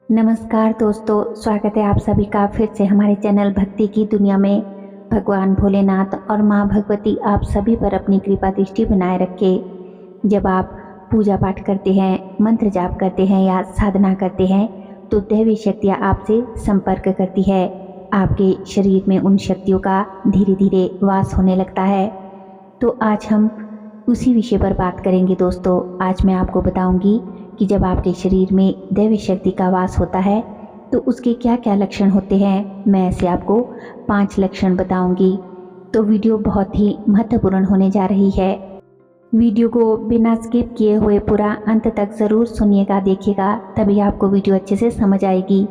नमस्कार दोस्तों, स्वागत है आप सभी का फिर से हमारे चैनल भक्ति की दुनिया में। भगवान भोलेनाथ और माँ भगवती आप सभी पर अपनी कृपा दृष्टि बनाए रखे। जब आप पूजा पाठ करते हैं, मंत्र जाप करते हैं या साधना करते हैं तो दैवी शक्तियाँ आपसे संपर्क करती है। आपके शरीर में उन शक्तियों का धीरे धीरे वास होने लगता है। तो आज हम उसी विषय पर बात करेंगे दोस्तों। आज मैं आपको बताऊंगी कि जब आपके शरीर में दैवी शक्ति का वास होता है तो उसके क्या क्या लक्षण होते हैं। मैं ऐसे आपको 5 लक्षण बताऊंगी। तो वीडियो बहुत ही महत्वपूर्ण होने जा रही है। वीडियो को बिना स्किप किए हुए पूरा अंत तक ज़रूर सुनिएगा, देखिएगा, तभी आपको वीडियो अच्छे से समझ आएगी।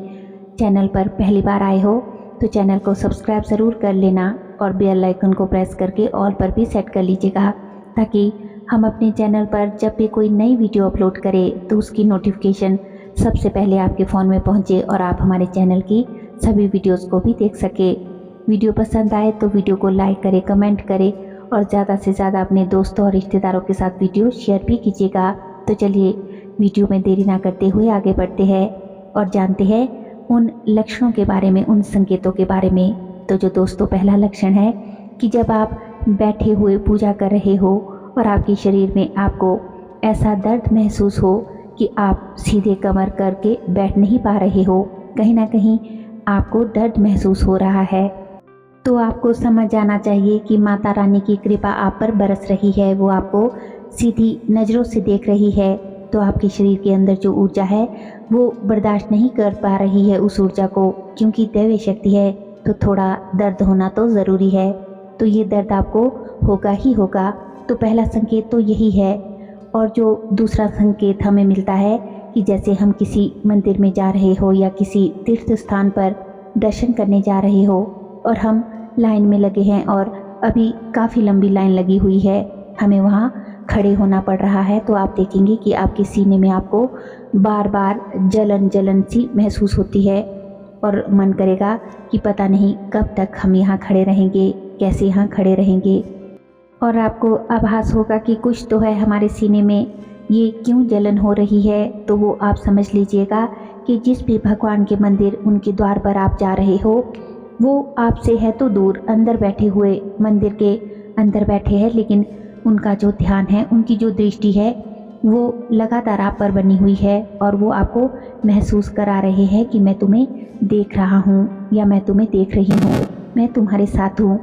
चैनल पर पहली बार आए हो तो चैनल को सब्सक्राइब ज़रूर कर लेना और बेल आइकन को प्रेस करके ऑल पर भी सेट कर लीजिएगा, ताकि हम अपने चैनल पर जब भी कोई नई वीडियो अपलोड करें तो उसकी नोटिफिकेशन सबसे पहले आपके फ़ोन में पहुंचे और आप हमारे चैनल की सभी वीडियोस को भी देख सके। वीडियो पसंद आए तो वीडियो को लाइक करें, कमेंट करें और ज़्यादा से ज़्यादा अपने दोस्तों और रिश्तेदारों के साथ वीडियो शेयर भी कीजिएगा। तो चलिए वीडियो में देरी ना करते हुए आगे बढ़ते हैं और जानते हैं उन लक्षणों के बारे में, उन संकेतों के बारे में। तो जो दोस्तों पहला लक्षण है कि जब आप बैठे हुए पूजा कर रहे हो और आपके शरीर में आपको ऐसा दर्द महसूस हो कि आप सीधे कमर करके बैठ नहीं पा रहे हो, कहीं ना कहीं आपको दर्द महसूस हो रहा है, तो आपको समझ जाना चाहिए कि माता रानी की कृपा आप पर बरस रही है। वो आपको सीधी नज़रों से देख रही है। तो आपके शरीर के अंदर जो ऊर्जा है वो बर्दाश्त नहीं कर पा रही है उस ऊर्जा को, क्योंकि दैवी शक्ति है तो थोड़ा दर्द होना तो ज़रूरी है। तो ये दर्द आपको होगा ही होगा। तो पहला संकेत तो यही है। और जो दूसरा संकेत हमें मिलता है कि जैसे हम किसी मंदिर में जा रहे हो या किसी तीर्थ स्थान पर दर्शन करने जा रहे हो और हम लाइन में लगे हैं और अभी काफ़ी लंबी लाइन लगी हुई है, हमें वहाँ खड़े होना पड़ रहा है, तो आप देखेंगे कि आपके सीने में आपको बार बार जलन जलन सी महसूस होती है और मन करेगा कि पता नहीं कब तक हम यहाँ खड़े रहेंगे, कैसे यहाँ खड़े रहेंगे। और आपको आभास होगा कि कुछ तो है हमारे सीने में, ये क्यों जलन हो रही है। तो वो आप समझ लीजिएगा कि जिस भी भगवान के मंदिर, उनके द्वार पर आप जा रहे हो वो आपसे है तो दूर, अंदर बैठे हुए, मंदिर के अंदर बैठे हैं, लेकिन उनका जो ध्यान है, उनकी जो दृष्टि है वो लगातार आप पर बनी हुई है और वो आपको महसूस करा रहे हैं कि मैं तुम्हें देख रहा हूँ या मैं तुम्हें देख रही हूँ, मैं तुम्हारे साथ हूँ,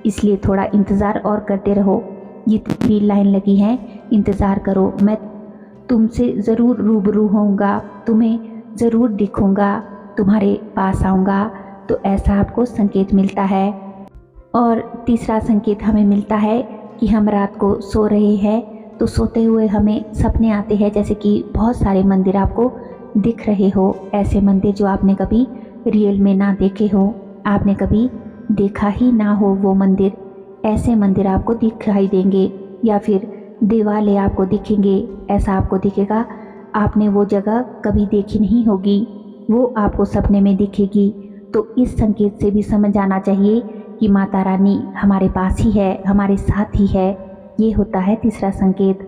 इसलिए थोड़ा इंतज़ार और करते रहो। जितनी भी लाइन लगी है इंतज़ार करो, मैं तुमसे ज़रूर रूबरू होऊंगा, तुम्हें ज़रूर दिखूंगा, तुम्हारे पास आऊँगा। तो ऐसा आपको संकेत मिलता है। और तीसरा संकेत हमें मिलता है कि हम रात को सो रहे हैं तो सोते हुए हमें सपने आते हैं, जैसे कि बहुत सारे मंदिर आपको दिख रहे हो, ऐसे मंदिर जो आपने कभी रियल में ना देखे हो, आपने कभी देखा ही ना हो वो मंदिर, ऐसे मंदिर आपको दिखाई देंगे। या फिर देवालय आपको दिखेंगे, ऐसा आपको दिखेगा आपने वो जगह कभी देखी नहीं होगी, वो आपको सपने में दिखेगी। तो इस संकेत से भी समझ आना चाहिए कि माता रानी हमारे पास ही है, हमारे साथ ही है। ये होता है तीसरा संकेत।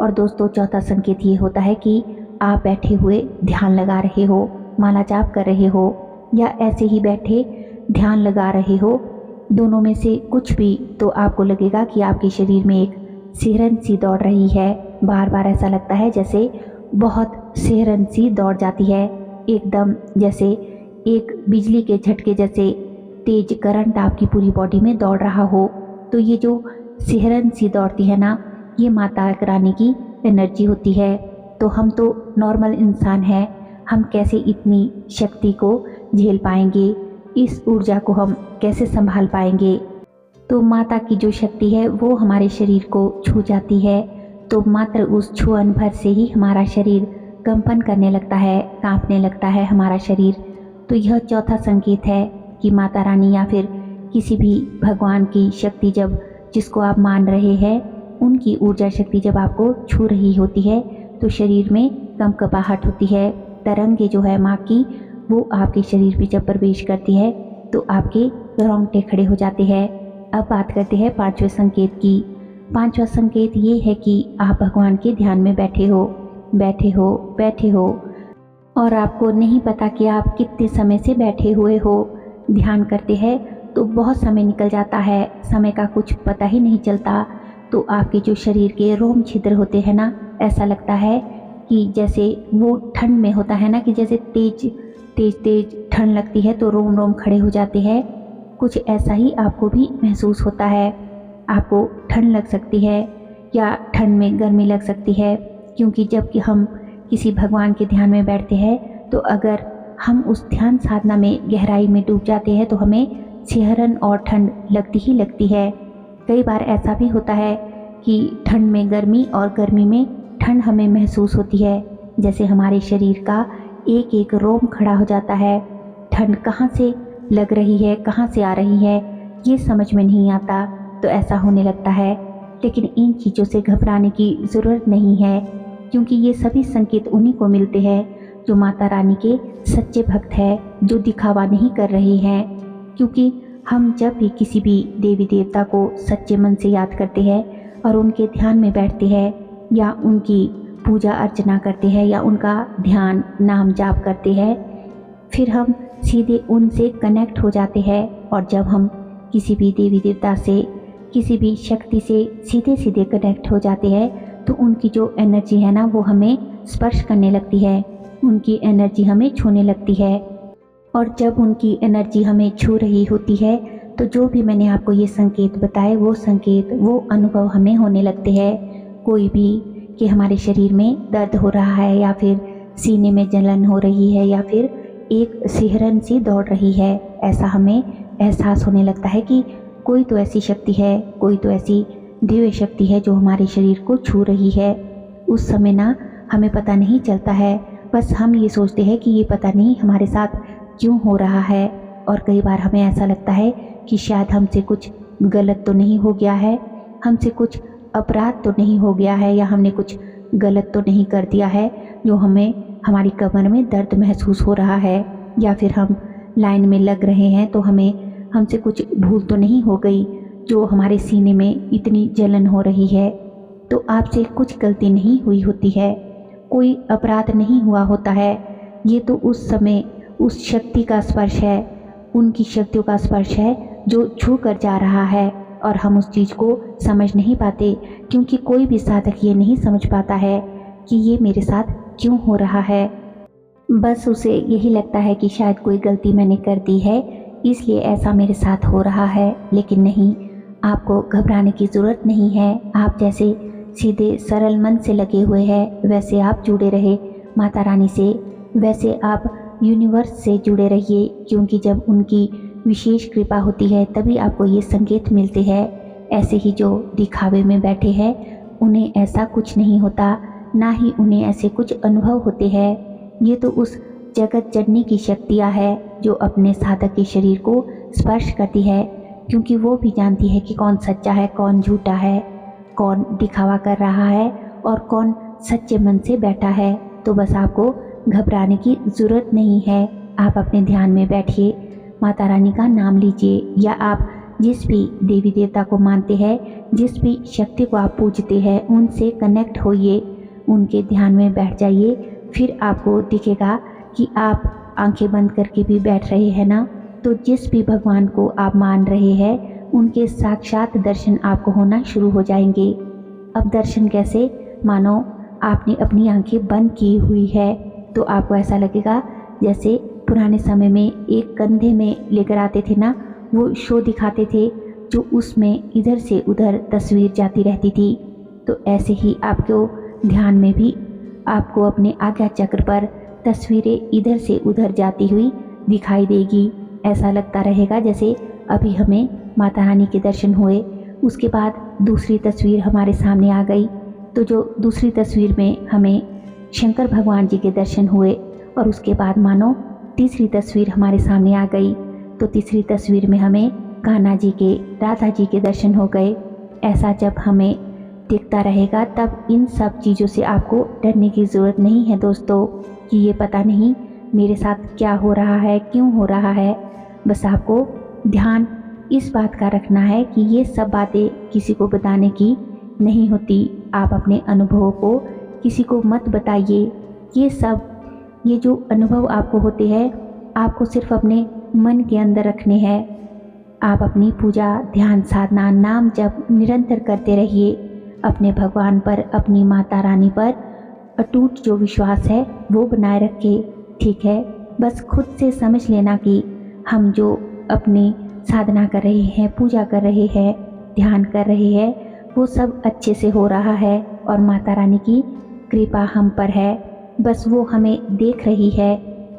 और दोस्तों चौथा संकेत ये होता है कि आप बैठे हुए ध्यान लगा रहे हो, माला जाप कर रहे हो या ऐसे ही बैठे ध्यान लगा रहे हो, दोनों में से कुछ भी, तो आपको लगेगा कि आपके शरीर में एक सिहरन सी दौड़ रही है। बार बार ऐसा लगता है जैसे बहुत सिहरन सी दौड़ जाती है, एकदम जैसे एक बिजली के झटके जैसे तेज करंट आपकी पूरी बॉडी में दौड़ रहा हो। तो ये जो सिहरन सी दौड़ती है ना, ये माता रानी की एनर्जी होती है। तो हम तो नॉर्मल इंसान हैं, हम कैसे इतनी शक्ति को झेल पाएंगे, इस ऊर्जा को हम कैसे संभाल पाएंगे। तो माता की जो शक्ति है वो हमारे शरीर को छू जाती है, तो मात्र उस छुअन भर से ही हमारा शरीर कंपन करने लगता है, कांपने लगता है हमारा शरीर। तो यह चौथा संकेत है कि माता रानी या फिर किसी भी भगवान की शक्ति जब, जिसको आप मान रहे हैं, उनकी ऊर्जा शक्ति जब आपको छू रही होती है तो शरीर में कंपकपाहट होती है। तरंगे जो है माँ की वो आपके शरीर में जब प्रवेश करती है तो आपके रोंगटे खड़े हो जाते हैं। अब बात करते हैं पांचवें संकेत की। पांचवा संकेत ये है कि आप भगवान के ध्यान में बैठे हो, बैठे हो, बैठे हो। और आपको नहीं पता कि आप कितने समय से बैठे हुए हो। ध्यान करते हैं तो बहुत समय निकल जाता है, समय का कुछ पता ही नहीं चलता। तो आपके जो शरीर के रोम छिद्र होते हैं ना, ऐसा लगता है कि जैसे वो ठंड में होता है ना, कि जैसे तेज तेज तेज ठंड लगती है तो रोम रोम खड़े हो जाते हैं। कुछ ऐसा ही आपको भी महसूस होता है। आपको ठंड लग सकती है या ठंड में गर्मी लग सकती है, क्योंकि जब कि हम किसी भगवान के ध्यान में बैठते हैं तो अगर हम उस ध्यान साधना में गहराई में डूब जाते हैं तो हमें सिहरन और ठंड लगती ही लगती है। कई बार ऐसा भी होता है कि ठंड में गर्मी और गर्मी में ठंड हमें महसूस होती है, जैसे हमारे शरीर का एक एक रोम खड़ा हो जाता है। ठंड कहाँ से लग रही है, कहाँ से आ रही है, ये समझ में नहीं आता, तो ऐसा होने लगता है। लेकिन इन चीज़ों से घबराने की ज़रूरत नहीं है, क्योंकि ये सभी संकेत उन्हीं को मिलते हैं जो माता रानी के सच्चे भक्त हैं, जो दिखावा नहीं कर रहे हैं। क्योंकि हम जब भी किसी भी देवी देवता को सच्चे मन से याद करते हैं और उनके ध्यान में बैठते हैं या उनकी पूजा अर्चना करते हैं या उनका ध्यान नाम जाप करते हैं, फिर हम सीधे उनसे कनेक्ट हो जाते हैं। और जब हम किसी भी देवी देवता से, किसी भी शक्ति से सीधे सीधे कनेक्ट हो जाते हैं तो उनकी जो एनर्जी है ना, वो हमें स्पर्श करने लगती है, उनकी एनर्जी हमें छूने लगती है। और जब उनकी एनर्जी हमें छू रही होती है तो जो भी मैंने आपको ये संकेत बताए, वो संकेत, वो अनुभव हमें होने लगते हैं। कोई भी कि हमारे शरीर में दर्द हो रहा है या फिर सीने में जलन हो रही है या फिर एक सिहरन सी दौड़ रही है, ऐसा हमें एहसास होने लगता है कि कोई तो ऐसी शक्ति है, कोई तो ऐसी दिव्य शक्ति है जो हमारे शरीर को छू रही है। उस समय ना हमें पता नहीं चलता है, बस हम ये सोचते हैं कि ये पता नहीं हमारे साथ क्यों हो रहा है। और कई बार हमें ऐसा लगता है कि शायद हमसे कुछ गलत तो नहीं हो गया है, हमसे कुछ अपराध तो नहीं हो गया है, या हमने कुछ गलत तो नहीं कर दिया है जो हमें हमारी कमर में दर्द महसूस हो रहा है, या फिर हम लाइन में लग रहे हैं तो हमसे कुछ भूल तो नहीं हो गई जो हमारे सीने में इतनी जलन हो रही है। तो आपसे कुछ गलती नहीं हुई होती है, कोई अपराध नहीं हुआ होता है। ये तो उस समय उस शक्ति का स्पर्श है, उनकी शक्तियों का स्पर्श है जो छू कर जा रहा है, और हम उस चीज़ को समझ नहीं पाते, क्योंकि कोई भी साधक ये नहीं समझ पाता है कि ये मेरे साथ क्यों हो रहा है। बस उसे यही लगता है कि शायद कोई गलती मैंने कर दी है, इसलिए ऐसा मेरे साथ हो रहा है। लेकिन नहीं, आपको घबराने की ज़रूरत नहीं है। आप जैसे सीधे सरल मन से लगे हुए हैं, वैसे आप जुड़े रहे माता रानी से, वैसे आप यूनिवर्स से जुड़े रहिए, क्योंकि जब उनकी विशेष कृपा होती है तभी आपको ये संकेत मिलते हैं। ऐसे ही जो दिखावे में बैठे हैं उन्हें ऐसा कुछ नहीं होता, ना ही उन्हें ऐसे कुछ अनुभव होते हैं। ये तो उस जगत जननी की शक्तियाँ है जो अपने साधक के शरीर को स्पर्श करती है, क्योंकि वो भी जानती है कि कौन सच्चा है, कौन झूठा है, कौन दिखावा कर रहा है और कौन सच्चे मन से बैठा है। तो बस आपको घबराने की ज़रूरत नहीं है। आप अपने ध्यान में बैठिए, माता रानी का नाम लीजिए, या आप जिस भी देवी देवता को मानते हैं, जिस भी शक्ति को आप पूजते हैं, उनसे कनेक्ट होइए, उनके ध्यान में बैठ जाइए। फिर आपको दिखेगा कि आप आंखें बंद करके भी बैठ रहे हैं ना, तो जिस भी भगवान को आप मान रहे हैं उनके साक्षात दर्शन आपको होना शुरू हो जाएंगे। अब दर्शन कैसे? मानो आपने अपनी आंखें बंद की हुई है, तो आपको ऐसा लगेगा जैसे पुराने समय में एक कंधे में लेकर आते थे ना, वो शो दिखाते थे, जो उसमें इधर से उधर तस्वीर जाती रहती थी। तो ऐसे ही आपको ध्यान में भी आपको अपने आज्ञा चक्र पर तस्वीरें इधर से उधर जाती हुई दिखाई देगी। ऐसा लगता रहेगा जैसे अभी हमें माता रानी के दर्शन हुए, उसके बाद दूसरी तस्वीर हमारे सामने आ गई, तो जो दूसरी तस्वीर में हमें शंकर भगवान जी के दर्शन हुए, और उसके बाद मानो तीसरी तस्वीर हमारे सामने आ गई, तो तीसरी तस्वीर में हमें कान्हा जी के, राधा जी के दर्शन हो गए। ऐसा जब हमें दिखता रहेगा तब इन सब चीज़ों से आपको डरने की ज़रूरत नहीं है दोस्तों, कि ये पता नहीं मेरे साथ क्या हो रहा है, क्यों हो रहा है। बस आपको ध्यान इस बात का रखना है कि ये सब बातें किसी को बताने की नहीं होती। आप अपने अनुभवों को किसी को मत बताइए। ये सब ये जो अनुभव आपको होते हैं आपको सिर्फ अपने मन के अंदर रखने हैं। आप अपनी पूजा, ध्यान, साधना, नाम जप निरंतर करते रहिए। अपने भगवान पर, अपनी माता रानी पर अटूट जो विश्वास है वो बनाए रखिए। ठीक है, बस खुद से समझ लेना कि हम जो अपनी साधना कर रहे हैं, पूजा कर रहे हैं, ध्यान कर रहे हैं, वो सब अच्छे से हो रहा है और माता रानी की कृपा हम पर है। बस वो हमें देख रही है।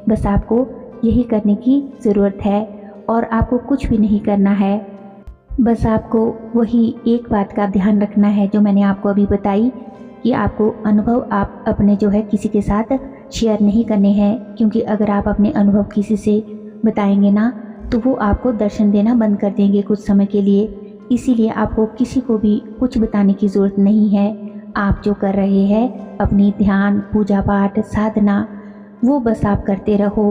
बस आपको यही करने की ज़रूरत है और आपको कुछ भी नहीं करना है। बस आपको वही एक बात का ध्यान रखना है जो मैंने आपको अभी बताई कि आपको अनुभव आप अपने जो है किसी के साथ शेयर नहीं करने हैं, क्योंकि अगर आप अपने अनुभव किसी से बताएंगे ना तो वो आपको दर्शन देना बंद कर देंगे कुछ समय के लिए। इसीलिए आपको किसी को भी कुछ बताने की ज़रूरत नहीं है। आप जो कर रहे हैं अपनी ध्यान, पूजा पाठ, साधना, वो बस आप करते रहो।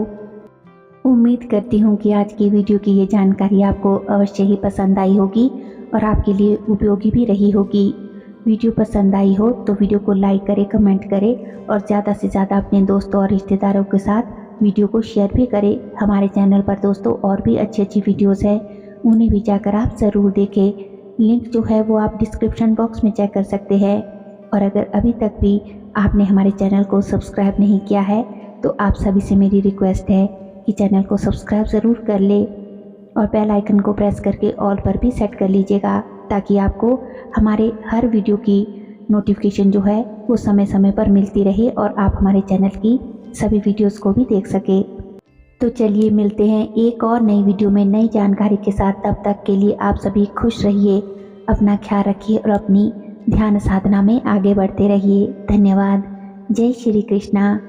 उम्मीद करती हूँ कि आज की वीडियो की ये जानकारी आपको अवश्य ही पसंद आई होगी और आपके लिए उपयोगी भी रही होगी। वीडियो पसंद आई हो तो वीडियो को लाइक करें, कमेंट करें और ज़्यादा से ज़्यादा अपने दोस्तों और रिश्तेदारों के साथ वीडियो को शेयर भी करें। हमारे चैनल पर दोस्तों और भी अच्छी अच्छी वीडियोज़ हैं, उन्हें भी जाकर आप ज़रूर देखें। लिंक जो है वो आप डिस्क्रिप्शन बॉक्स में चेक कर सकते हैं। और अगर अभी तक भी आपने हमारे चैनल को सब्सक्राइब नहीं किया है तो आप सभी से मेरी रिक्वेस्ट है कि चैनल को सब्सक्राइब ज़रूर कर ले और बेल आइकन को प्रेस करके ऑल पर भी सेट कर लीजिएगा, ताकि आपको हमारे हर वीडियो की नोटिफिकेशन जो है वो समय समय पर मिलती रहे और आप हमारे चैनल की सभी वीडियोस को भी देख सके। तो चलिए मिलते हैं एक और नई वीडियो में नई जानकारी के साथ। तब तक के लिए आप सभी खुश रहिए, अपना ख्याल रखिए और अपनी ध्यान साधना में आगे बढ़ते रहिए। धन्यवाद। जय श्री कृष्णा।